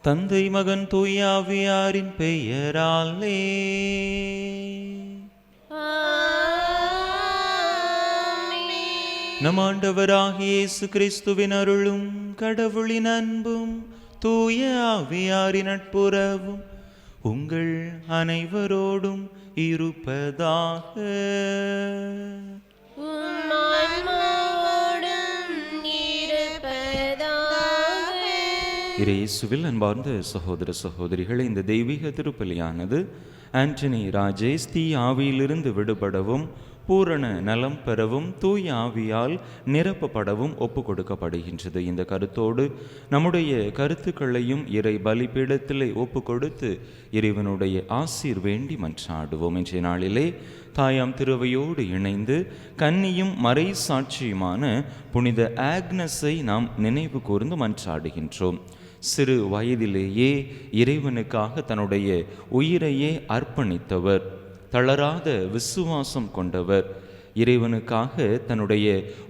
தந்தை மகன் தூய ஆவியாரின் பெயராலே நம் ஆண்டவராகிய இயேசு கிறிஸ்துவின் அருளும் கடவுளின் அன்பும் தூய ஆவியாரின் நட்புறவும் உங்கள் அனைவரோடும் இருப்பதாக. இயேசுவில் அன்பார்ந்த சகோதர சகோதரிகளை, இந்த தெய்வீக திருப்பலியானது ஆண்டனி ராஜேஷ் தீ ஆவியிலிருந்து விடுபடவும் பூரண நலம் பெறவும் தூய ஆவியால் நிரப்பப்படவும் ஒப்பு கொடுக்கப்படுகின்றது. இந்த கருத்தோடு நம்முடைய கருத்துக்களையும் இறை பலிபீடத்திலே ஒப்பு கொடுத்து இறைவனுடைய ஆசீர் வேண்டி மன்றாடுவோம். இன்றைய நாளிலே தாயாம் திருவையோடு இணைந்து கன்னியும் மறை சாட்சியுமான புனித ஆக்னஸை நாம் நினைவு கூர்ந்து மன்றாடுகின்றோம். சிறு வயதிலேயே இறைவனுக்காக தன்னுடைய உயிரையே அர்ப்பணித்தவர், தளராத விசுவாசம் கொண்டவர், இறைவனுக்காக தன்னுடைய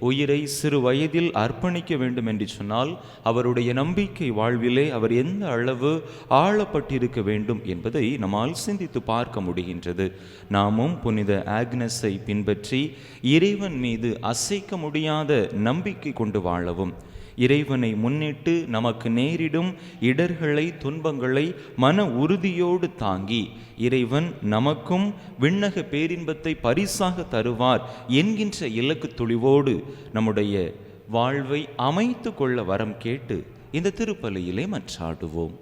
உயிரை சிறு வயதில் அர்ப்பணிக்க வேண்டும் என்று சொன்னால் அவருடைய நம்பிக்கை வாழ்விலே அவர் எந்த அளவு ஆழப்பட்டிருக்க வேண்டும் என்பதை நம்மால் சிந்தித்து பார்க்க முடிகின்றது. நாமும் புனித ஆக்னஸை பின்பற்றி இறைவன் மீது அசைக்க முடியாத நம்பிக்கை கொண்டு வாழவும், இறைவனை முன்னிட்டு நமக்கு நேரிடும் இடர்களை துன்பங்களை மன உறுதியோடு தாங்கி இறைவன் நமக்கும் விண்ணக பேரின்பத்தை பரிசாக தருவார் என்கின்ற இலக்கு துளிவோடு நம்முடைய வாழ்வை அமைத்து கொள்ள வரம் கேட்டு இந்த திருப்பலியிலே மன்றாடுவோம்.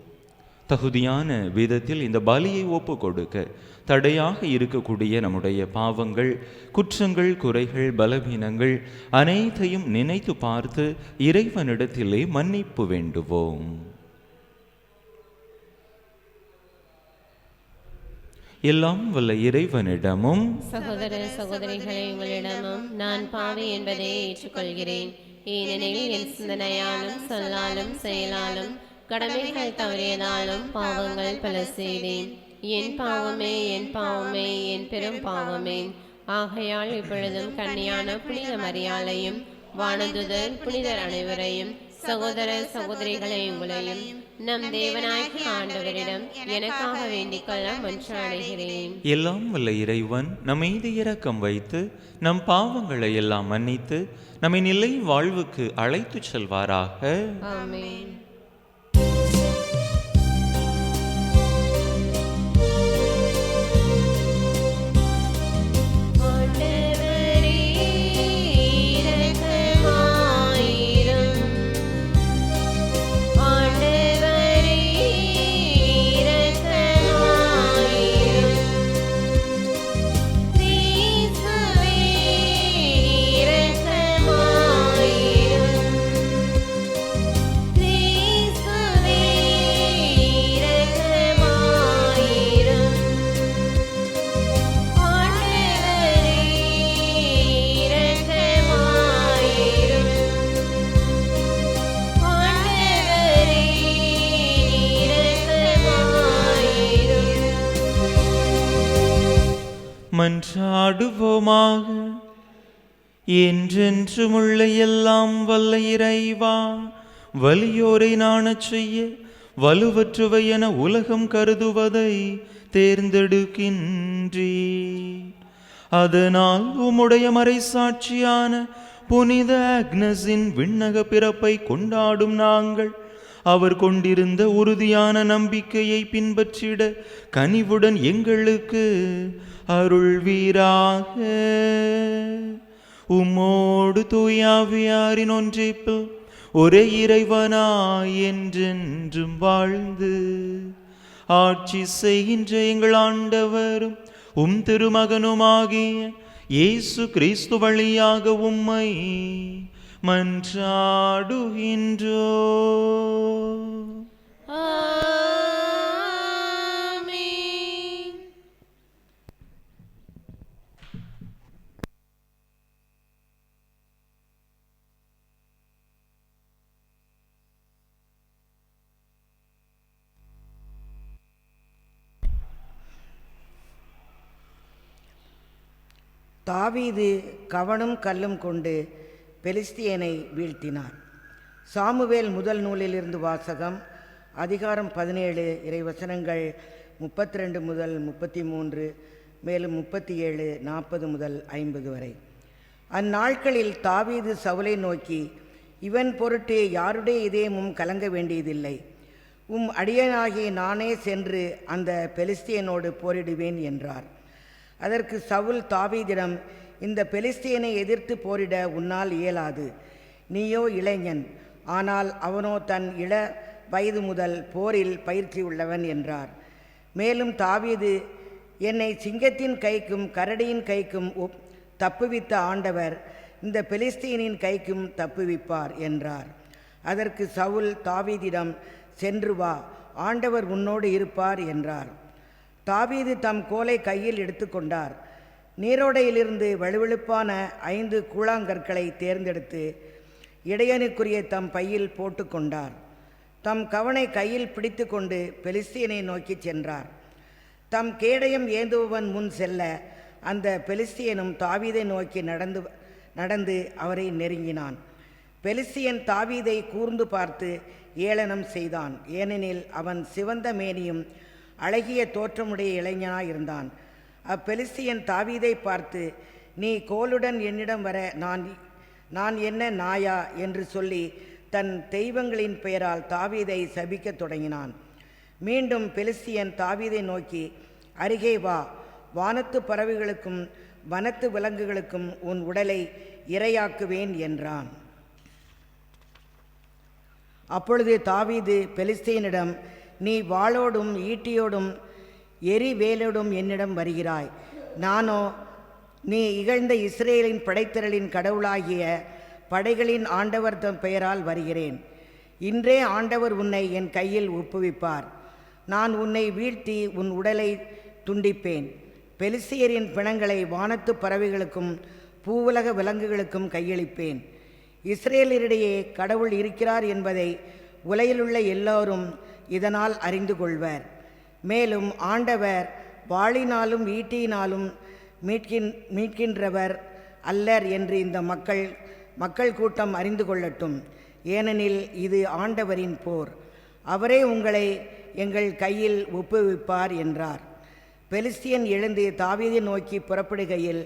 தகுதியான விதத்தில் இந்த பலியை ஒப்பு கொடுக்க தடையாக இருக்கக்கூடிய நம்முடைய பாவங்கள், குற்றங்கள், குறைகள், பலவீனங்கள் அனைத்தையும் நினைத்து பார்த்து இறைவனிடத்திலே மன்னிப்பு வேண்டுவோம். எல்லாம் வல்ல இறைவனிடமும் சகோதர சகோதரிகளை உங்களிடமும் நான் பாவி என்பதை ஏற்றுக்கொள்கிறேன். ஏனெனில் என் சிந்தனையாலும் சொல்லாலும் செயலாலும் கடமைகள் தவறியதாலும் பாவங்கள் பல செய்தேன். என் பாவமே, என் பாவமே, என் பெரும் பாவமே. ஆகையால் இப்பொழுதும் கன்னியான புனித மரியாளையும் வானதுதர் புனிதர் அனைவரையும் சகோதர சகோதரிகளை உங்களையும் நம் தேவனாகிய ஆண்டவரிடம் எனக்காக வேண்டிக் கொள்ள மன்றாடுகிறேன். எல்லாம் வல்ல இறைவன் நம் மீது இரக்கம் வைத்து நம் பாவங்களை எல்லாம் மன்னித்து நம்மை நிலை வாழ்வுக்கு அழைத்து செல்வாராக. ஆமென். மன்றாடுவோமாக. என்றென்றுமுள்ள எல்லாம் வல்ல இறைவா, வலியோரை நாணச் செய்ய வலுவற்றுவை என உலகம் கருதுவதை தேர்ந்தெடுக்கின்றீர். அதனால் உம்முடைய மறைசாட்சியான புனித அக்னஸின் விண்ணக பிறப்பை கொண்டாடும் நாங்கள் அவர் கொண்டிருந்த உறுதியான நம்பிக்கையை பின்பற்றிட கனிவுடன் எங்களுக்கு அருள்வீராக. உம்மோடு தூயாவியாரின் ஒன்றிப்பில் ஒரே இறைவனாய் என்றென்றும் வாழ்ந்து ஆட்சி செய்கின்ற எங்கள் ஆண்டவரும் உம் திருமகனுமாகிய இயேசு கிறிஸ்து வழியாக உம்மை மன்றாடுகின்றோம். ஆமென். தாவீது கவனும் கல்லும் கொண்டு பெலிஸ்தியனை வீழ்த்தினார். சாமுவேல் முதல் நூலிலிருந்து வாசகம். அதிகாரம் 17, இறைவசனங்கள் 32 முதல் 33, மேலும் 37, 40 முதல் 50 வரை. அந்நாட்களில் தாவீது சவுலை நோக்கி, இவன் பொருட்டு யாருடைய இதயமும் கலங்க வேண்டியதில்லை. அடியனாகிய நானே சென்று அந்த பெலிஸ்தியனோடு போரிடுவேன் என்றார். அதற்கு சவுல் தாவீதிடம், இந்த பெலிஸ்தியனை எதிர்த்து போரிட உன்னால் இயலாது. நீயோ இளைஞன், ஆனால் அவனோ தன் இள வயது முதல் போரில் பயிற்சி உள்ளவன் என்றார். மேலும் தாவீது, என்னை சிங்கத்தின் கைக்கும் கரடியின் கைக்கும் தப்புவித்த ஆண்டவர் இந்த பெலிஸ்தீனின் கைக்கும் தப்புவிப்பார் என்றார். அதற்கு சவுல் தாவீதிடம், சென்று வா, ஆண்டவர் உன்னோடு இருப்பார் என்றார். தாவீது தம் கோலை கையில் எடுத்துக்கொண்டார். நீரோடையிலிருந்து வலுவெழுப்பான 5 கூழாங்கற்களை தேர்ந்தெடுத்து இடையனுக்குரிய தம் பையில் போட்டுக்கொண்டார். தம் கவனை கையில் பிடித்து கொண்டு பெலிஸ்தியனை நோக்கி சென்றார். தம் கேடயம் ஏந்துபவன் முன் செல்ல அந்த பெலிஸ்தியனும் தாவீதை நோக்கி நடந்து அவரை நெருங்கினான். பெலிஸ்தியன் தாவீதை கூர்ந்து பார்த்து ஏளனம் செய்தான். ஏனெனில் அவன் சிவந்த மேனியும் அழகிய தோற்றமுடைய இளைஞனாயிருந்தான். அப்பெலிஸ்தியன் தாவீதை பார்த்து, நீ கோலுடன் என்னிடம் வர நான் என்ன நாயா என்று சொல்லி தன் தெய்வங்களின் பெயரால் தாவீதை சபிக்கத் தொடங்கினான். மீண்டும் பெலிஸ்தியன் தாவீதை நோக்கி, அருகே வா, வானத்து பறவைகளுக்கும் வனத்து விலங்குகளுக்கும் உன் உடலை இரையாக்குவேன் என்றான். அப்பொழுது தாவீது பெலிஸ்தியனிடம், நீ வாளோடும் ஈட்டியோடும் எரிவேலோடும் என்னிடம் வருகிறாய். நானோ நீ இகழ்ந்த இஸ்ரேலின் படைத்திரளின் கடவுளாகிய படைகளின் ஆண்டவர் தம் பெயரால் வருகிறேன். இன்றே ஆண்டவர் உன்னை என் கையில் ஒப்புவிப்பார். நான் உன்னை வீழ்த்தி உன் உடலை துண்டிப்பேன். பெலிஸ்தியரின் பிணங்களை வானத்து பறவைகளுக்கும் பூவுலக விலங்குகளுக்கும் கையளிப்பேன். இஸ்ரேலரிடையே கடவுள் இருக்கிறார் என்பதை உலகிலுள்ள எல்லோரும் இதனால் அறிந்து கொள்வர். மேலும் ஆண்டவர் வாளினாலும் ஈட்டியினாலும் மீட்கின்றவர் அல்லர் என்று இந்த மக்கள் கூட்டம் அறிந்து கொள்ளட்டும். ஏனெனில் இது ஆண்டவரின் போர். அவரே உங்களை எங்கள் கையில் ஒப்புவிப்பார் என்றார். பெலிஸ்தியன் எழுந்து தாவீதை நோக்கி புறப்படுகையில்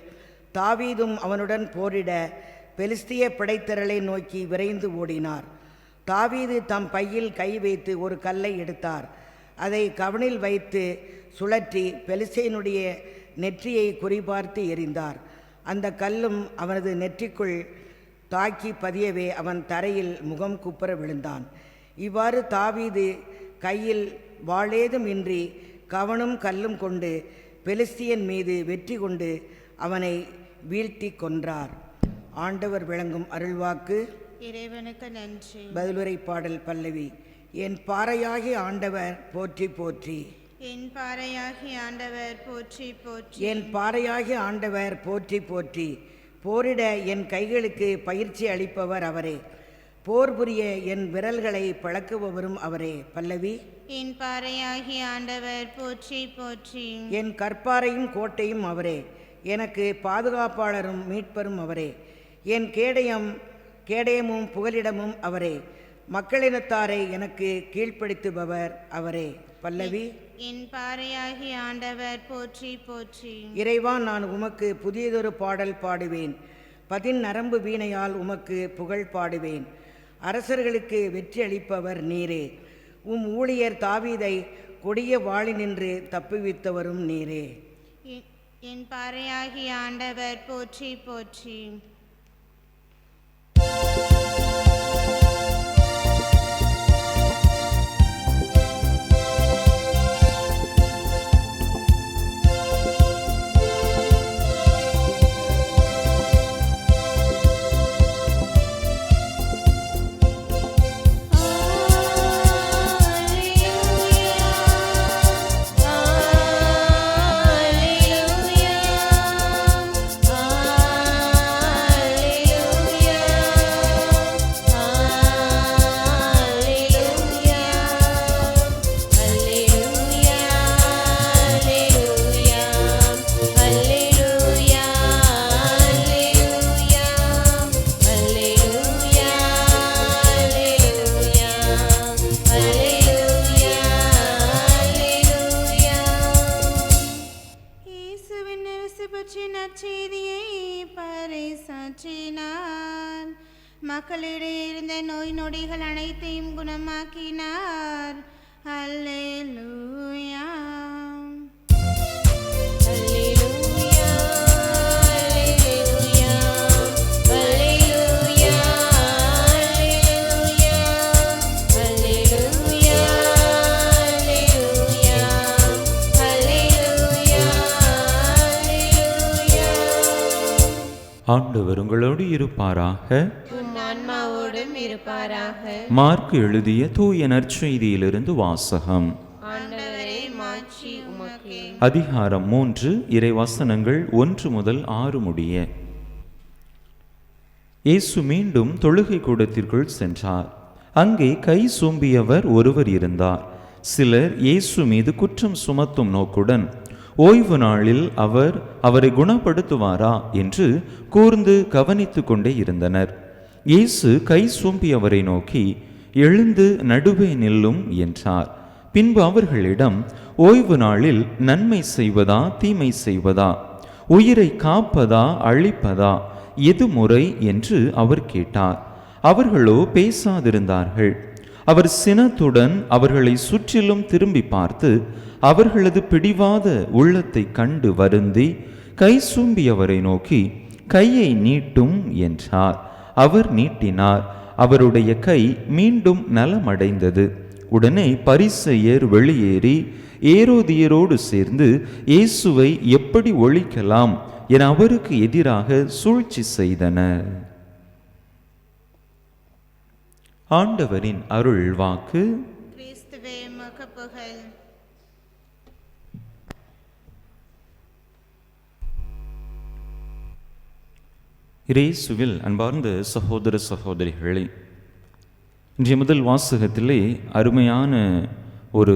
தாவீதும் அவனுடன் போரிட பெலிஸ்திய படைத்திரளை நோக்கி விரைந்து ஓடினார். தாவீது தம் பையில் கை வைத்து ஒரு கல்லை எடுத்தார். அதை கவனில் வைத்து சுழற்றி பெலிஸ்தியனுடைய நெற்றியை குறிபார்த்து எறிந்தார். அந்த கல்லும் அவனது நெற்றிக்குள் தாக்கி பதியவே அவன் தரையில் முகம் குப்புற விழுந்தான். இவ்வாறு தாவீது கையில் வாளேதும் இன்றி கவனும் கல்லும் கொண்டு பெலிஸ்தியன் மீது வெற்றி கொண்டு அவனை வீழ்த்தி கொன்றார். ஆண்டவர் விளங்கும் அருள்வாக்கு. இறைவனுக்கு நன்றி. பதிலுரை பாடல் பல்லவி. என் பாறையாகி ஆண்டவர் போற்றி போற்றி. என் பாறையாகி ஆண்டவர் போற்றி போற்றி. என் பாறையாகி ஆண்டவர் போற்றி போற்றி. போரிட என் கைகளுக்கு பயிற்சி அளிப்பவர் அவரே. போர் புரிய என் விரல்களை பழக்குபவரும் அவரே. பல்லவி. என் பாறையாகி ஆண்டவர் போற்றி போற்றி. என் கற்பாரையும் கோட்டையும் அவரே. எனக்கு பாதுகாப்பாளரும் மீட்பரும் அவரே. என் கேடயமும் புகலிடமும் அவரே. மக்களினத்தாரை எனக்கு கீழ்ப்படுத்துபவர் அவரே. பல்லவி. என் பாறையாகிய ஆண்டவர் போற்றி போற்றி. இறைவா, நான் உமக்கு புதியதொரு பாடல் பாடுவேன். நரம்பு வீணையால் உமக்கு புகழ் பாடுவேன். அரசர்களுக்கு வெற்றி அளிப்பவர் நீரே. உம் ஊழியர் தாவீதை கொடிய வாளினின்று தப்புவித்தவரும் நீரே. என் பாறையாகிய ஆண்டவர் போற்றி போற்றி. மக்களிடையே இருந்த நோய் நொடிகள் அனைத்தையும் குணமாக்கினார். அல்லேலூயா. ஆண்டவர் உங்களோடு இருப்பாராக. ஆன்மாவோடும் இருப்பாராக. மார்க் எழுதிய தூய நற்செய்தியிலிருந்து வாசகம். ஆண்டவரே, மாட்சி உமக்கே. அதிகாரம் 3, இறைவசனங்கள் 1 முதல் 6 முடிய. இயேசு மீண்டும் தொழுகை கூடத்திற்குள் சென்றார். அங்கே கை சூம்பியவர் ஒருவர் இருந்தார். சிலர் இயேசு மீது குற்றம் சுமத்தும் நோக்குடன், ஓய்வு நாளில் அவரை குணப்படுத்துவாரா என்று கூர்ந்து கவனித்து கொண்டே இருந்தனர். இயேசு கை சூம்பியவரை நோக்கி, எழுந்து நடுவே நில்லும் என்றார். பின்பு அவர்களிடம், ஓய்வு நாளில் நன்மை செய்வதா தீமை செய்வதா, உயிரை காப்பதா அழிப்பதா, எது முறை என்று அவர் கேட்டார். அவர்களோ பேசாதிருந்தார்கள். அவர் சினத்துடன் அவர்களை சுற்றிலும் திரும்பி பார்த்து அவர்களது பிடிவாத உள்ளத்தை கண்டு வருந்தி கை சூம்பியவரை நோக்கி, கையை நீட்டும் என்றார். அவர் நீட்டினார். அவருடைய கை மீண்டும் நலமடைந்தது. உடனே பரிசேயர் வெளியேறி ஏரோதியரோடு சேர்ந்து இயேசுவை எப்படி ஒழிக்கலாம் என அவருக்கு எதிராக சூழ்ச்சி செய்தனர். ஆண்டவரின் அருள் வாக்கு. கிறிஸ்துவே உமக்கு புகழ். இயேசுவில் அன்பார்ந்த சகோதர சகோதரிகளே, இன்றைய முதல் வாசகத்திலே அருமையான ஒரு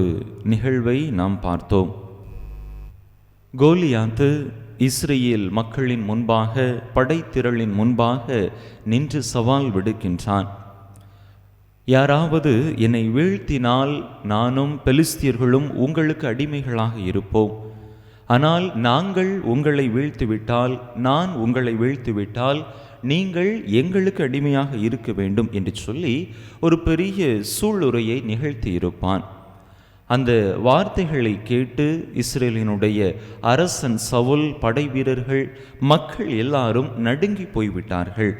நிகழ்வை நாம் பார்த்தோம். கோலியாத்து இஸ்ரேல் மக்களின் முன்பாக, படைத்திரளின் முன்பாக நின்று சவால் விடுக்கின்றான். யாராவது என்னை வீழ்த்தினால் நானும் பெலிஸ்தியர்களும் உங்களுக்கு அடிமைகளாக இருப்போம். ஆனால் நாங்கள் உங்களை வீழ்த்திவிட்டால், நான் உங்களை வீழ்த்திவிட்டால் நீங்கள் எங்களுக்கு அடிமையாக இருக்க வேண்டும் என்று சொல்லி ஒரு பெரிய சூளுரையை நிகழ்த்தி இருப்பான். அந்த வார்த்தைகளை கேட்டு இஸ்ரேலினுடைய அரசன் சவுல், படை வீரர்கள், மக்கள் எல்லாரும் நடுங்கி போய்விட்டார்கள்.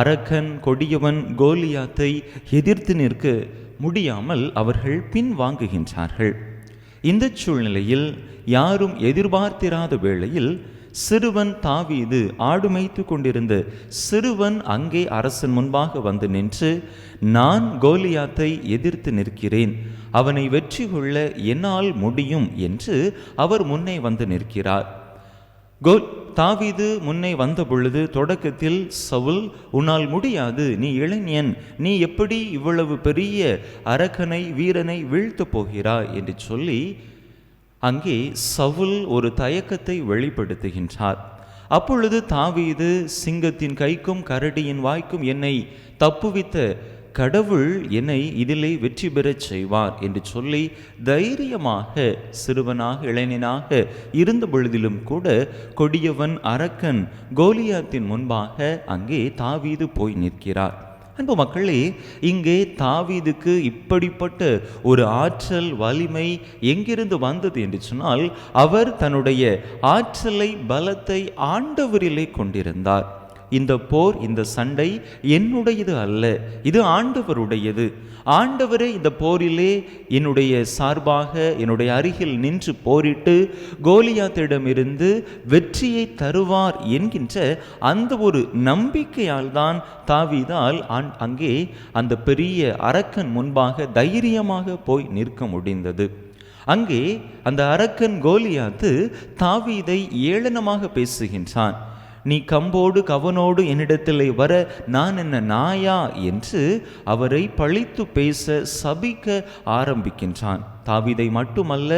அரக்கன் கொடியவன் கோலியாத்தை எதிர்த்து நிற்க முடியாமல் அவர்கள் பின்வாங்குகின்றார்கள். இந்த சூழ்நிலையில் யாரும் எதிர்பார்த்திராத வேளையில் சிறுவன் தாவீது, ஆடு மேய்த்து கொண்டிருந்த சிறுவன் அங்கே அரசன் முன்பாக வந்து நின்று, நான் கோலியாத்தை எதிர்த்து நிற்கிறேன், அவனை வெற்றி கொள்ள என்னால் முடியும் என்று அவர் முன்னே வந்து நிற்கிறார். தாவீது முன்னே வந்த பொழுது தொடக்கத்தில் சவுல், உன்னால் முடியாது, நீ இளைஞன், நீ எப்படி இவ்வளவு பெரிய அரக்கனை வீரனை வீழ்த்து போகிறாய் என்று சொல்லி அங்கே சவுல் ஒரு தயக்கத்தை வெளிப்படுத்துகின்றார். அப்பொழுது தாவீது, சிங்கத்தின் கைக்கும் கரடியின் வாய்க்கும் என்னை தப்புவித்த கடவுள் என்னை இதிலே வெற்றி பெறச் செய்வார் என்று சொல்லி தைரியமாக, சிறுவனாக இளைஞனாக இருந்த பொழுதிலும் கூட கொடியவன் அரக்கன் கோலியாத்தின் முன்பாக அங்கே தாவீது போய் நிற்கிறார். அன்பு மக்களே, இங்கே தாவீதுக்கு இப்படிப்பட்ட ஒரு ஆற்றல், வலிமை எங்கிருந்து வந்தது என்று சொன்னால், அவர் தன்னுடைய ஆற்றலை, பலத்தை ஆண்டவரிலே கொண்டிருந்தார். இந்த போர், இந்த சண்டை என்னுடையது அல்ல, இது ஆண்டவருடையது. ஆண்டவரே இந்த போரிலே என்னுடைய சார்பாக என்னுடைய அருகில் நின்று போரிட்டு கோலியாத்திடமிருந்து வெற்றியை தருவார் என்கின்ற அந்த ஒரு நம்பிக்கையால் தான் தாவீதால் அங்கே அந்த பெரிய அரக்கன் முன்பாக தைரியமாக போய் நிற்க முடிந்தது. அங்கே அந்த அரக்கன் கோலியாத்து தாவீதை ஏளனமாக பேசுகின்றான். நீ கம்போடு கவனோடு என்னிடத்திலே வர நான் என்ன நாயா என்று அவரை பழித்து பேச, சபிக்க ஆரம்பிக்கின்றான். தாவீதை மட்டுமல்ல,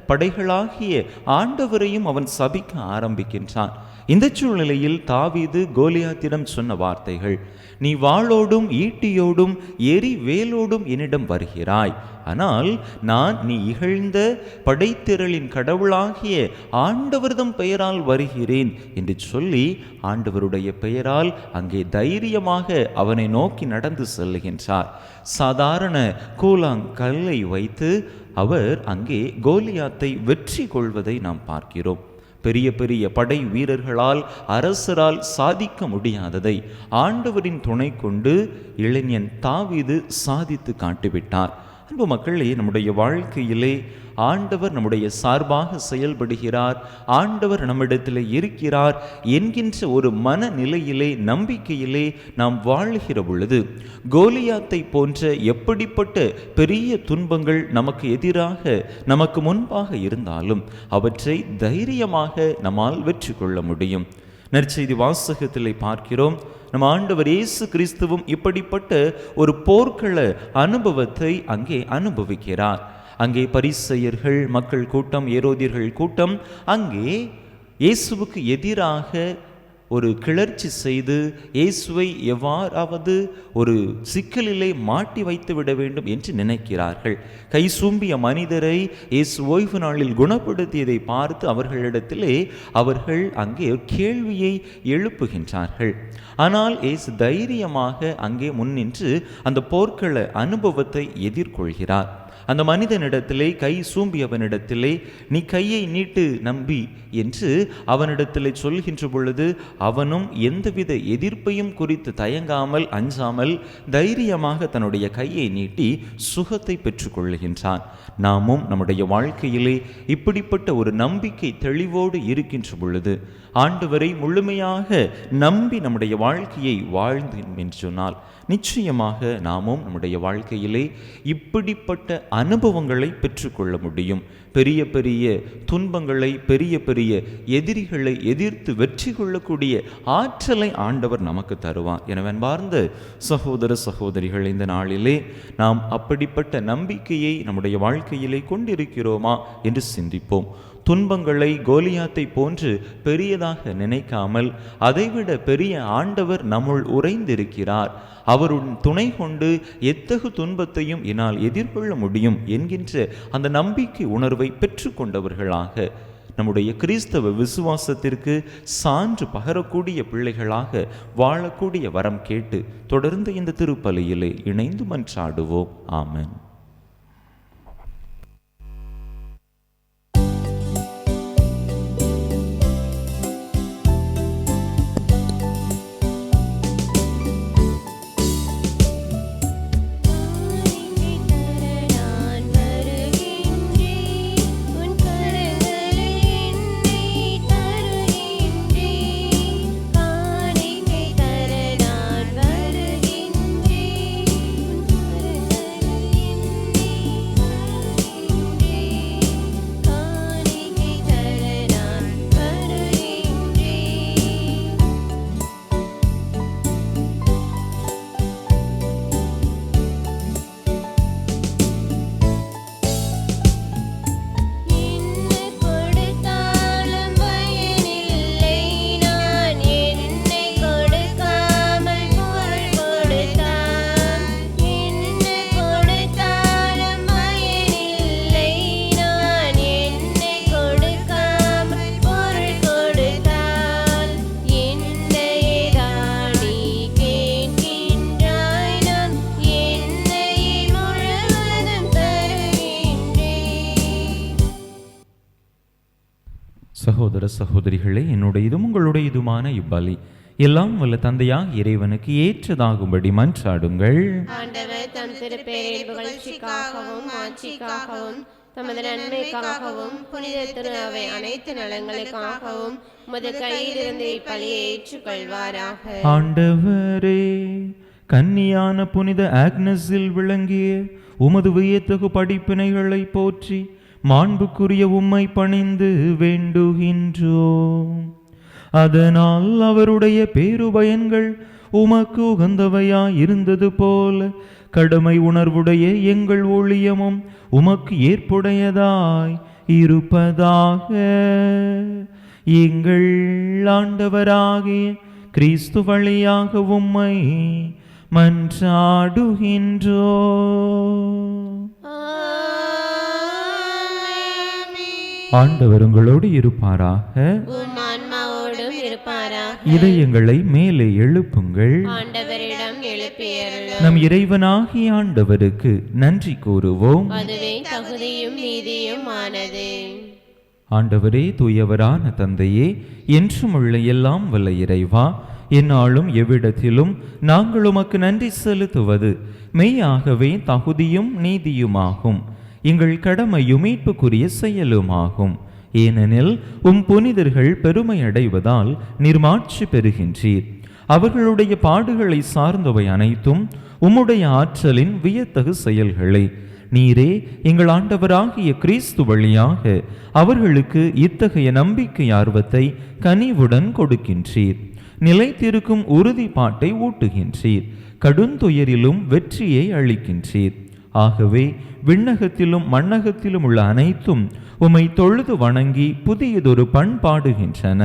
படைகளாகிய ஆண்டவரையும் அவன் சபிக்க ஆரம்பிக்கின்றான். இந்த சூழ்நிலையில் தாவீது கோலியாத்திடம் சொன்ன வார்த்தைகள், நீ வாளோடும் ஈட்டியோடும் எரி வேலோடும் என்னிடம் வருகிறாய், ஆனால் நான் நீ இகழ்ந்த படைத்திரளின் கடவுளாகிய ஆண்டவர்தம் பெயரால் வருகிறேன் என்று சொல்லி ஆண்டவருடைய பெயரால் அங்கே தைரியமாக அவனை நோக்கி நடந்து செல்லுகின்றார். சாதாரண கூழாங்கல்லை வைத்து அவர் அங்கே கோலியாத்தை வெற்றி கொள்வதை நாம் பார்க்கிறோம். பெரிய பெரிய படை வீரர்களால், அரசரால் சாதிக்க முடியாததை ஆண்டவரின் துணை கொண்டு இளைஞன் தாவீது சாதித்து காட்டிவிட்டார். அன்பு மக்களே, நம்முடைய வாழ்க்கையிலே ஆண்டவர் நம்முடைய சார்பாக செயல்படுகிறார், ஆண்டவர் நம்மிடத்தில் இருக்கிறார் என்கின்ற ஒரு மனநிலையிலே, நம்பிக்கையிலே நாம் வாழ்கிற பொழுது கோலியாத்தை போன்ற எப்படிப்பட்ட பெரிய துன்பங்கள் நமக்கு எதிராக, நமக்கு முன்பாக இருந்தாலும் அவற்றை தைரியமாக நம்மால் வெற்றி கொள்ள முடியும். நற்செய்தி வாசகத்திலே பார்க்கிறோம், நம் ஆண்டவர் இயேசு கிறிஸ்துவும் இப்படிப்பட்ட ஒரு போர்க்கள அனுபவத்தை அங்கே அனுபவிக்கிறார். அங்கே பரிசேயர்கள் மக்கள் கூட்டம், ஏரோதியர்கள் கூட்டம் அங்கே இயேசுவுக்கு எதிராக ஒரு கிளர்ச்சி செய்து இயேசுவை எவ்வாறாவது ஒரு சிக்கலிலே மாட்டி வைத்து விட வேண்டும் என்று நினைக்கிறார்கள். கை சூம்பிய மனிதரை இயேசு ஓய்வு நாளில் குணப்படுத்தியதை பார்த்து அவர்களிடத்திலே அவர்கள் அங்கே கேள்வியை எழுப்புகின்றார்கள். ஆனால் இயேசு தைரியமாக அங்கே முன்னின்று அந்த போர்க்கள அனுபவத்தை எதிர்கொள்கிறார். அந்த மனிதனிடத்திலே, கை சூம்பியவனிடத்திலே, நீ கையை நீட்டு நம்பி என்று அவனிடத்திலே சொல்கின்ற பொழுது அவனும் எந்தவித எதிர்ப்பையும் குறித்து தயங்காமல், அஞ்சாமல் தைரியமாக தன்னுடைய கையை நீட்டி சுகத்தை பெற்றுக்கொள்கின்றான். நாமும் நம்முடைய வாழ்க்கையிலே இப்படிப்பட்ட ஒரு நம்பிக்கை தெளிவோடு இருக்கின்ற பொழுது, ஆண்டவரை முழுமையாக நம்பி நம்முடைய வாழ்க்கையை வாழ்ந்தோம் என்று சொன்னால் நிச்சயமாக நாமும் நம்முடைய வாழ்க்கையிலே இப்படிப்பட்ட அனுபவங்களை பெற்றுக்கொள்ள முடியும். பெரிய பெரிய துன்பங்களை, பெரிய பெரிய எதிரிகளை எதிர்த்து வெற்றி கொள்ளக்கூடிய ஆற்றலை ஆண்டவர் நமக்கு தருவார். எனவே அன்பார்ந்த சகோதர சகோதரிகள், இந்த நாளிலே நாம் அப்படிப்பட்ட நம்பிக்கையை நம்முடைய வாழ்க்கையிலே கொண்டிருக்கிறோமா என்று சிந்திப்போம். துன்பங்களை கோலியாத்தை போன்று பெரியதாக நினைக்காமல், அதைவிட பெரிய ஆண்டவர் நம்முள் உறைந்திருக்கிறார், அவருடன் துணை கொண்டு எத்தகு துன்பத்தையும் என்னால் எதிர்கொள்ள முடியும் என்கின்ற அந்த நம்பிக்கை உணர்வை பெற்றுக்கொண்டவர்களாக நம்முடைய கிறிஸ்தவ விசுவாசத்திற்கு சான்று பகரக்கூடிய பிள்ளைகளாக வாழக்கூடிய வரம் கேட்டு தொடர்ந்து இந்த திருப்பலியிலே இணைந்து மன்றாடுவோம். ஆமென். வருகின்றேன் சகோதர சகோதரிகளே, என்னுடையதும் உங்களுடையதுமான இப்பலி எல்லாம் வல்ல தந்தையாக இறைவனுக்கு ஏற்றதாகும்படி மன்றாடுங்கள். ஆண்டவர் தம் திருப்பெயரின் புகழ்ச்சிக்காகவும் ஆட்சிக்காகவும் தமது நன்மைக்காகவும் புனித திரு அவை அனைத்து நலங்களுக்காகவும் உமது கையிலிருந்து இப்பலியை ஏற்றுக்கொள்வாராக. ஆண்டவரே, கன்னியான புனித ஆக்னஸில் விளங்கிய உமது வியத்தகு படிப்பினைகளை போற்றி மாண்புக்குரிய உம்மை பணிந்து வேண்டுகின்றோம். அதனால் அவருடைய பேருபயன்கள் உமக்கு உகந்தவையாய் இருந்தது போல கடமை உணர்வுடைய எங்கள் ஊழியமும் உமக்கு ஏற்புடையதாய் இருப்பதாக. எங்கள் ஆண்டவராகிய கிறிஸ்து வழியாக உம்மை மன்றாடுகின்றோம். ஆண்டவர் உங்களோடு இருப்பாராக. உம் ஆன்மாவோடும் இருப்பாராக. இதயங்களை மேலே எழுப்புங்கள். ஆண்டவரிடம் எழுப்பியருளும். நம் இறைவனாகிய ஆண்டவருக்கு நன்றி கூறுவோம். அதுவே தகுதியும் நீதியும் ஆனது. ஆண்டவரே, தூயவரான தந்தையே, என்றும் உள்ள எல்லாம் வல்ல இறைவா, எந்நாளும் எவ்விடத்திலும் நாங்கள் உமக்கு நன்றி செலுத்துவது மெய்யாகவே தகுதியும் நீதியுமாகும். எங்கள் கடமையும் மீட்புக்குரிய செயலுமாகும். ஏனெனில் உம் புனிதர்கள் பெருமை அடைவதால் நிர்மாட்சி பெறுகின்றீர். அவர்களுடைய பாடுகளை சார்ந்தவை அனைத்தும் உம்முடைய ஆற்றலின் வியத்தகு செயல்களை நீரே எங்கள் ஆண்டவராகிய கிறிஸ்து வழியாக அவர்களுக்கு இத்தகைய நம்பிக்கை ஆர்வத்தை கனிவுடன் கொடுக்கின்றீர். நிலைத்திருக்கும் உறுதிப்பாட்டை ஊட்டுகின்றீர். கடுந்துயரிலும் வெற்றியை அளிக்கின்றீர். ஆகவே விண்ணகத்திலும் மண்ணகத்திலும் உள்ள அனைத்தும் உம்மை தொழுது வணங்கி புதியதொரு பண்பாடுகின்றன.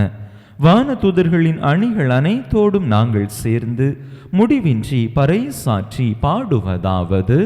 வானதூதர்களின் அணிகள் அனைத்தோடும் நாங்கள் சேர்ந்து முடிவின்றி பறைசாற்றி பாடுவதாவது: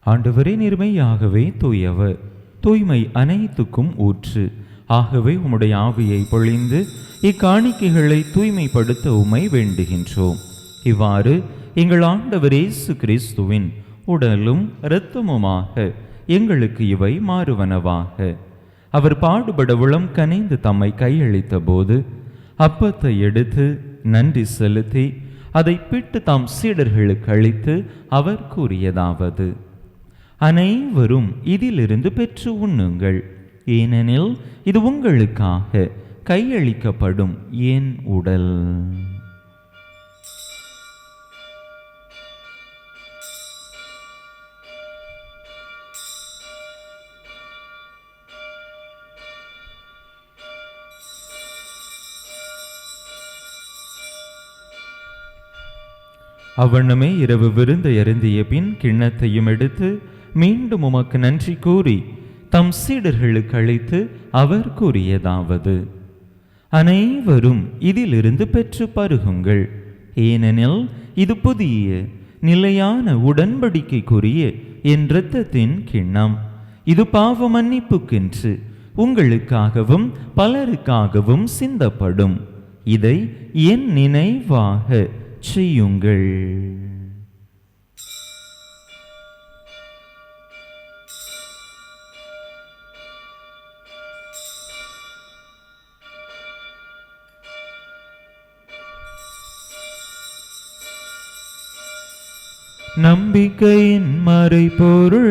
ஆண்டவரே, நேர்மையாகவே தூயவர், தூய்மை அனைத்துக்கும் ஊற்று. ஆகவே உம்முடைய ஆவியை பொழிந்து இக்காணிக்கைகளை தூய்மைப்படுத்த உம்மை வேண்டுகின்றோம். இவ்வாறு எங்கள் ஆண்டவர் இயேசு கிறிஸ்துவின் உடலும் இரத்தமுமாக எங்களுக்கு இவை மாறுவனவாக. அவர் பாடுபட உளம் கனிந்து தம்மை கையளித்த போது அப்பத்தை எடுத்து நன்றி செலுத்தி அதை பிட்டு தாம் சீடர்களுக்கு அளித்து அவர் கூறியதாவது: அனைவரும் இதிலிருந்து பெற்று உண்ணுங்கள். ஏனெனில் இது உங்களுக்காக கையளிக்கப்படும் என் உடல். அவ்வண்ணமே இரவு விருந்தை அருந்திய பின் கிண்ணத்தையும் எடுத்து மீண்டும் உமக்கு நன்றி கூறி தம் சீடர்களுக்கு அளித்து அவர் கூறியதாவது: அனைவரும் இதிலிருந்து பெற்று பருகுங்கள். ஏனெனில் இது புதிய நிலையான உடன்படிக்கைக்குரிய என் இரத்தத்தின் கிண்ணம். இது பாவ மன்னிப்புக்கென்று உங்களுக்காகவும் பலருக்காகவும் சிந்தப்படும். இதை என் நினைவாக செய்யுங்கள். நம்பிக்கையின் மறைபொருள்.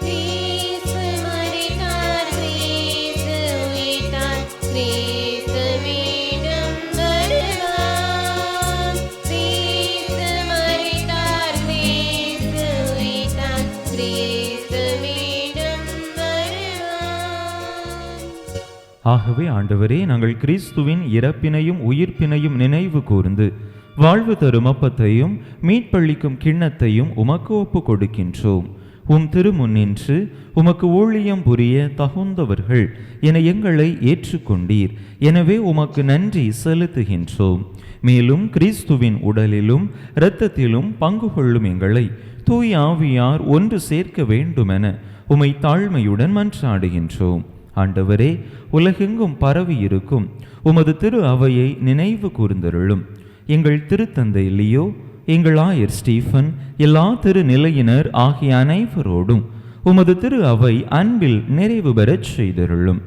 கிறிஸ்து மரித்தார், கிறிஸ்து உயிர்த்தார், கிறிஸ்து மீண்டும் வருவார். கிறிஸ்து மரித்தார், கிறிஸ்து உயிர்த்தார், கிறிஸ்து மீண்டும் வருவார். ஆகவே ஆண்டவரே, நாங்கள் கிறிஸ்துவின் இறப்பினையும் உயிர்ப்பினையும் நினைவு கூர்ந்து வாழ்வு தரும் அப்பத்தையும் மீட்பளிக்கும் கிண்ணத்தையும் உமக்கு ஒப்பு கொடுக்கின்றோம். உம் திருமுன்னின்று உமக்கு ஊழியம் புரிய தகுந்தவர்கள் என எங்களை ஏற்றுக்கொண்டீர். எனவே உமக்கு நன்றி செலுத்துகின்றோம். மேலும் கிறிஸ்துவின் உடலிலும் இரத்தத்திலும் பங்கு கொள்ளும் எங்களை தூய் ஆவியார் ஒன்று சேர்க்க வேண்டுமென உமை தாழ்மையுடன் மன்றாடுகின்றோம். ஆண்டவரே, உலகெங்கும் பரவி இருக்கும் உமது திரு அவையை நினைவு கூர்ந்தருளும். எங்கள் திருத்தந்தை லியோ, எங்கள் ஆயர் ஸ்டீஃபன், எல்லா திருநிலையினர் ஆகிய அனைவரோடும் உமது திரு அவை அன்பில் நிறைவு பெறச் செய்தருளும்.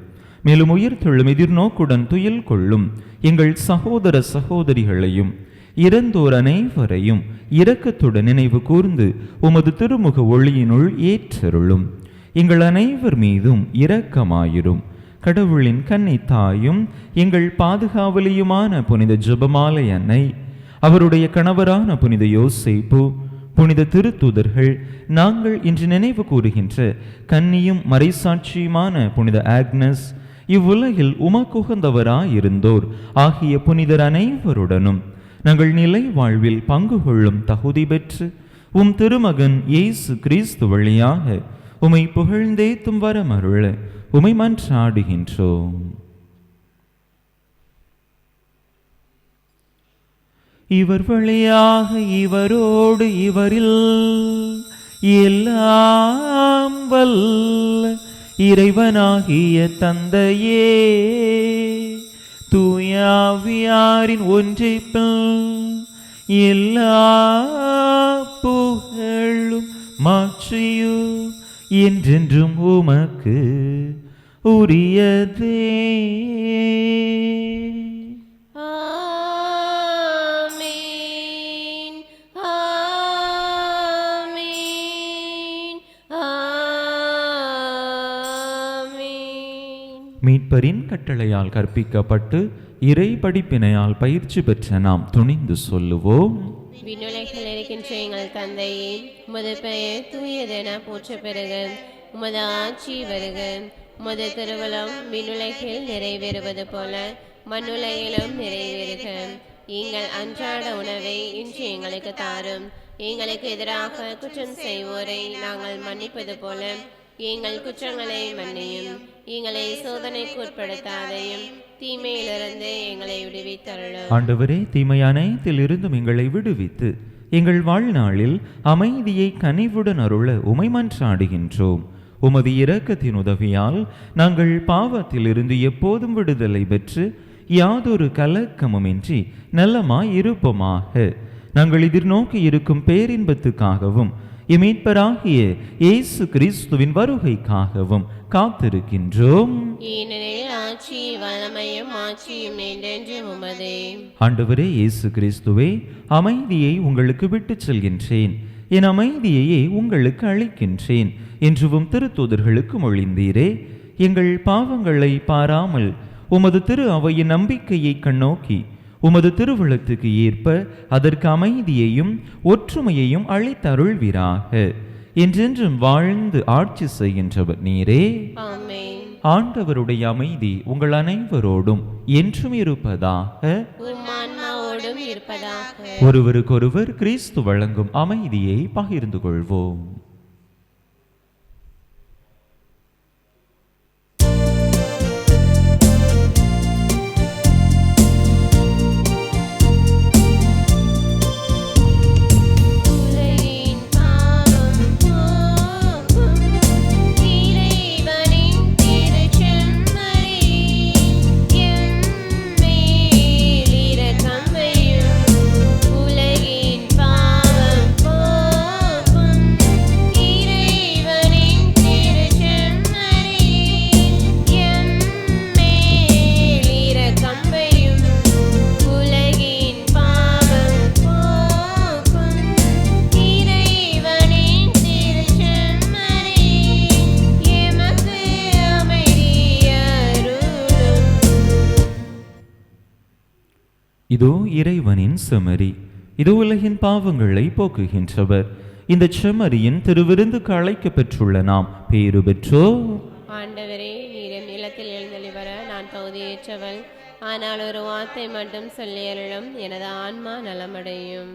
மேலும் உயிர்த்தெழும் எதிர்நோக்குடன் துயில் கொள்ளும் எங்கள் சகோதர சகோதரிகளையும் இறந்தோர் அனைவரையும் இரக்கத்துடன் நினைவு கூர்ந்து உமது திருமுக ஒளியினுள் ஏற்றருளும். எங்கள் அனைவர் மீதும் இரக்கமாயிரும். கடவுளின் கன்னி தாயும் எங்கள் பாதுகாவலியுமான புனித ஜெபமாலை அன்னை, அவருடைய கணவரான புனித யோசேப்பு, புனித திருத்தூதர்கள், நாங்கள் இன்று நினைவு கூறுகின்ற கன்னியும் மறைசாட்சியுமான புனித ஆக்னஸ், இவ்வுலகில் உமக்குகந்தவராயிருந்தோர் ஆகிய புனிதர் அனைவருடனும் நாங்கள் நிலை வாழ்வில் பங்கு கொள்ளும் தகுதி பெற்று உம் திருமகன் இயேசு கிறிஸ்து வழியாக உமை புகழ்ந்தேத்தும் வரமருள உமை மன்றாடுகின்றோம். இவர் வழியாக இவரோடு இவரில் எல்லாம் வல்ல இறைவனாகிய தந்தையே, தூயாவியாரின் ஒன்றிப்பில் எல்லா புகழும் மாட்சியும் என்றென்றும் உமக்கு உரியதே. ஆமென், ஆமென், ஆமென். மீட்பரின் கட்டளையால் கற்பிக்கப்பட்டு இறை படிப்பினையால் பயிற்சி பெற்ற நாம் துணிந்து சொல்லுவோம். விண்ணுலகில் இருக்கின்ற எங்கள் தந்தையே, உமது பெயர் தூயதென போற்ற பெறுக. உமது ஆட்சி வருக. உமது திருவுளம் விண்ணுலகில் நிறைவேறுவது போல மண்ணுலகிலும் நிறைவேறுக. எங்கள் அன்றாட உணவை இன்று எங்களுக்கு தாரும். எங்களுக்கு எதிராக குற்றம் செய்வோரை நாங்கள் மன்னிப்பது போல எங்கள் குற்றங்களை மன்னியும். எங்களை சோதனைக்கு உட்படுத்தாதையும், தீமையிலிருந்து எங்களை விடுவித்தருளும். ஆண்டவரே, தீமை அனைத்திலிருந்தும் எங்களை விடுவித்து எங்கள் வாழ்நாளில் அமைதியை கனிவுடன் அருள உமை மன்றாடுகின்றோம். உமது இரக்கத்தின் உதவியால் நாங்கள் பாவத்திலிருந்து எப்போதும் விடுதலை பெற்று யாதொரு கலக்கமுமின்றி நலமாய் இருப்போமாக. நாங்கள் எதிர்நோக்கி இருக்கும் பேரின்பத்துக்காகவும் மீட்பராகிய இயேசு கிறிஸ்துவின் வருகைக்காகவும் காத்திருக்கின்றோம். ஏனெனில் ஆட்சி வல்லமையும் ஆட்சியும் என்றென்றும் உமதே. ஆண்டவரே இயேசு கிறிஸ்துவே, அமைதியை உங்களுக்கு விட்டுச் செல்கின்றேன், என் அமைதியையே உங்களுக்கு அளிக்கின்றேன் என்றும் திருத்தூதர்களுக்கு மொழிந்தீரே. எங்கள் பாவங்களை பாராமல் உமது திரு அவையின் நம்பிக்கையை கண்ணோக்கி உமது திருவுளத்துக்கு ஏற்ப அதற்கு அமைதியையும் ஒற்றுமையையும் அளித்தருள்வீராக. என்றென்றும் வாழ்ந்து ஆட்சி செய்கின்றவர் நீரே. ஆமென். ஆண்டவருடைய அமைதி உங்கள் அனைவரோடும் என்றும் இருப்பதாக. உம் ஆன்மாவோடும் இருப்பதாக. ஒருவருக்கொருவர் கிறிஸ்து வழங்கும் அமைதியை பகிர்ந்து கொள்வோம். இதோ இறைவனின் செமரி, இதோ உலகின் பாவங்களை போக்குகின்றவர். இந்த செமரியின் திருவிருந்துக்கு அழைக்க பெற்றுள்ள நாம் பேறு பெற்றோம். ஆண்டவரே, நீர் நிலத்தில் எழுந்தள்ளி வர நான் தகுதியேற்றவள். ஆனால் ஒரு வார்த்தை மட்டும் சொல்லி அருளும், எனது ஆன்மா நலமடையும்.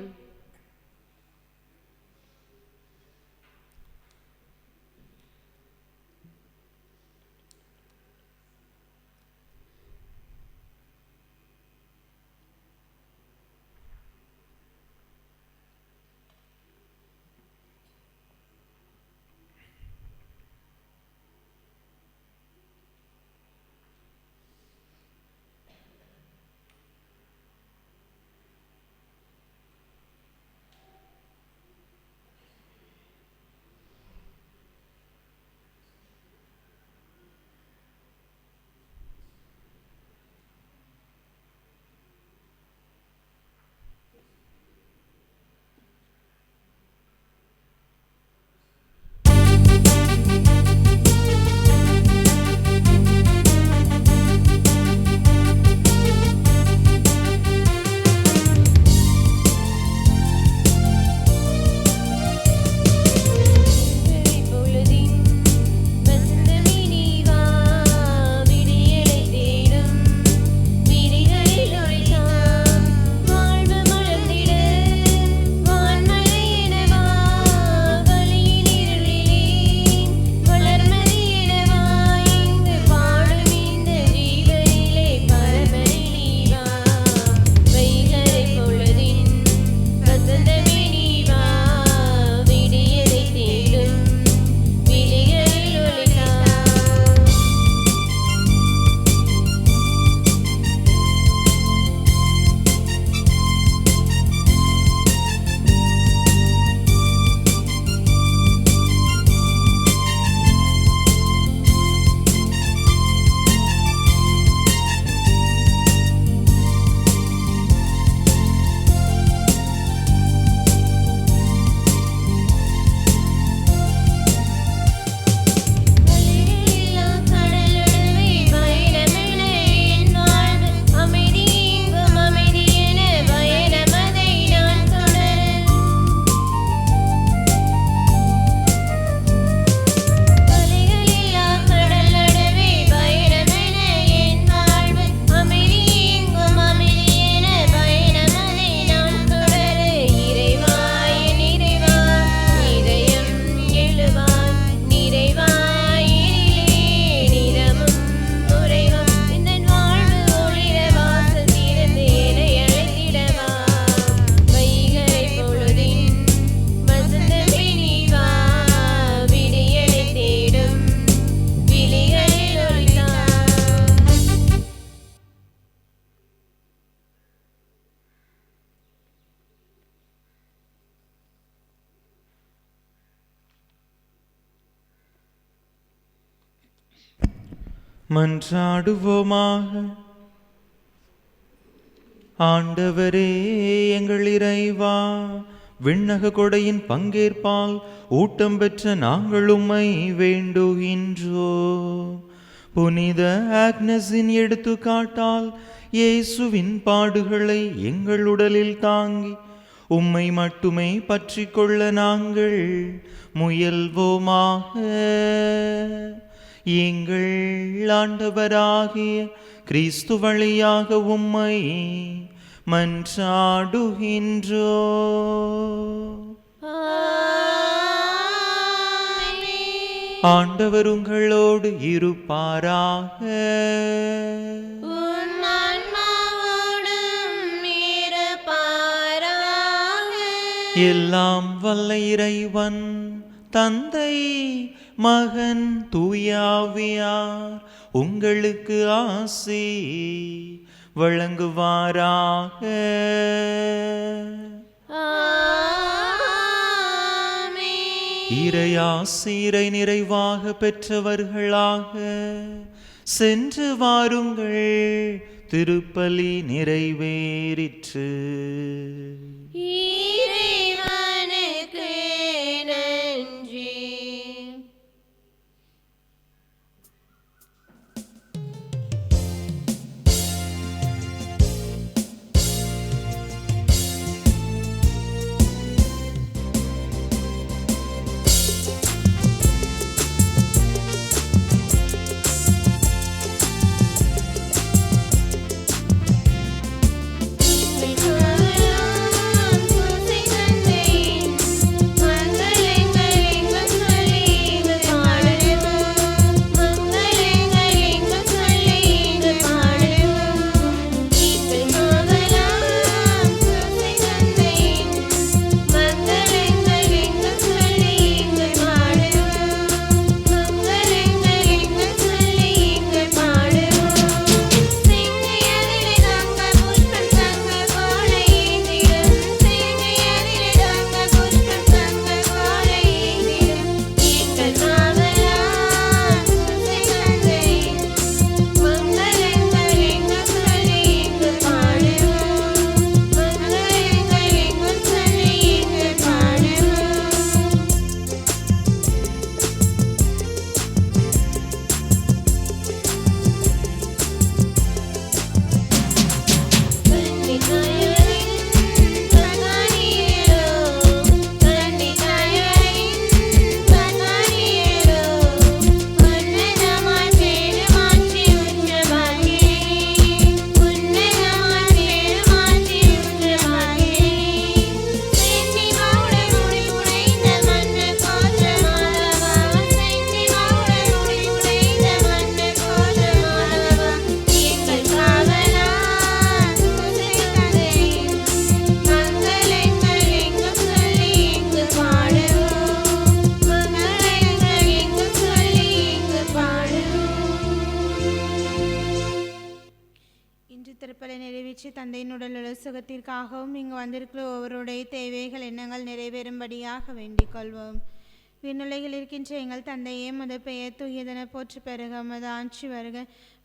மன்றாடுவோமாக. ஆண்டவரே, எங்கள் இறைவா, விண்ணக கொடையின் பங்கேற்பால் ஊட்டம் பெற்ற நாங்கள் உம்மை வேண்டுகின்றோம். புனித ஆக்னஸின் எடுத்துக்காட்டால் இயேசுவின் பாடுகளை எங்கள் உடலில் தாங்கி உம்மை மட்டுமே பற்றி கொள்ள நாங்கள் முயல்வோமாக. எங்கள் ஆண்டவராகிய கிறிஸ்து வழியாக உம்மை மன்றாடுகின்றோம். ஆண்டவர் உங்களோடு இருப்பாராக. எல்லாம் வல்ல இறைவன் தந்தை, மகன், தூயாவியார் உங்களுக்கு ஆசி வழங்குவாராக. இறையாசிரை நிறைவாக பெற்றவர்களாக சென்று வாருங்கள். திருப்பலி நிறைவேறிற்று. இறைவனுக்கு நன்றி. திருப்பலை நிறைவேற்றி தந்தையின் உடலுள்ள சுகத்திற்காகவும் இங்கு வந்திருக்கிற ஒவ்வொருடைய தேவைகள் எண்ணங்கள் நிறைவேறும்படியாக வேண்டிக் கொள்வோம். விண்ணுலகில் இருக்கின்ற எங்கள் தந்தையே, முது பெயர் தூயதென போற்று பெறுக. மது ஆட்சி வருக.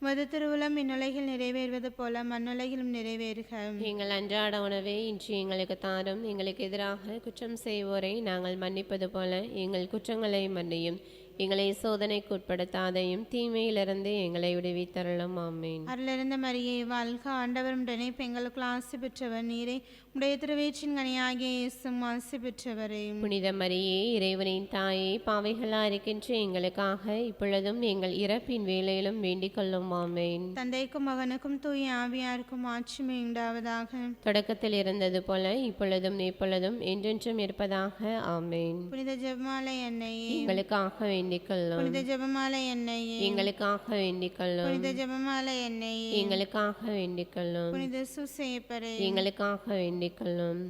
மது திருவுளம் விண்ணுலகில் நிறைவேறுவது போல மண்ணுலகிலும் நிறைவேறுக. எங்கள் அன்றாட உணவை இன்று எங்களுக்கு தாரும். எங்களுக்கு எதிராக குற்றம் செய்வோரை நாங்கள் மன்னிப்பது போல எங்கள் குற்றங்களை மன்னியும். எங்களை சோதனைக்கு உட்படுத்தாதையும் தீமையிலிருந்து எங்களை விடுவித்தருளும். ஆமேன். அருளிருந்த மரியே வாழ்க, ஆண்டவர் உடனே பெண்களுக்குள் ஆசி பெற்றவர் நீரே. உடைய திருவயிற்றின் கனியாகிய இயேசுவும் ஆசி பெற்றவரே. புனித மரியே, இறைவனின் தாயே, பாவைகளா இருக்கின்ற எங்களுக்காக இப்பொழுதும் எங்கள் இறப்பின் வேளையிலும் வேண்டிக் கொள்ளும். ஆமேன். தந்தைக்கும் மகனுக்கும் தூய ஆவியாருக்கும் ஆட்சிமை உண்டாவதாக. தொடக்கத்தில் இருந்தது போல இப்பொழுதும் எப்பொழுதும் என்றென்றும் இருப்பதாக. ஆமேன். புனித ஜெபமாலை அன்னையே, எங்களுக்காக வேண்டிக் கொள்ளும். புனித ஜெபமாலை அன்னையே, எங்களுக்காக வேண்டிக் கொள்ளும். புனித ஜெபமாலை அன்னையே, எங்களுக்காக வேண்டிக் கொள்ளும். புனித சூசையப்பரே, எங்களுக்காக வேண்டிக் கொள்ளும்.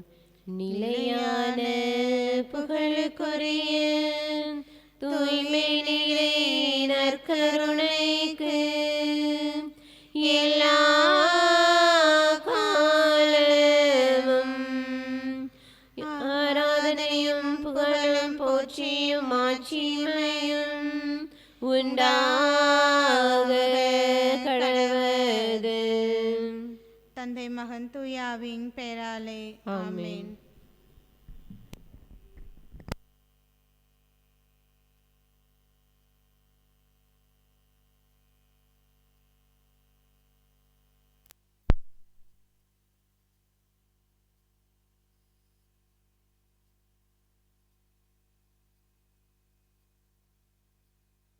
நிலையான புகழுக்குரிய தூய்மை நிறை நற்கருணைக்கு எல்லா காலமும் ஆராதனையும் புகழும் போற்றியும் ஆட்சிமையும் உண்டாக கடவது. தந்தை மகன் தூய ஆவியின் பெயராலே. ஆமென்.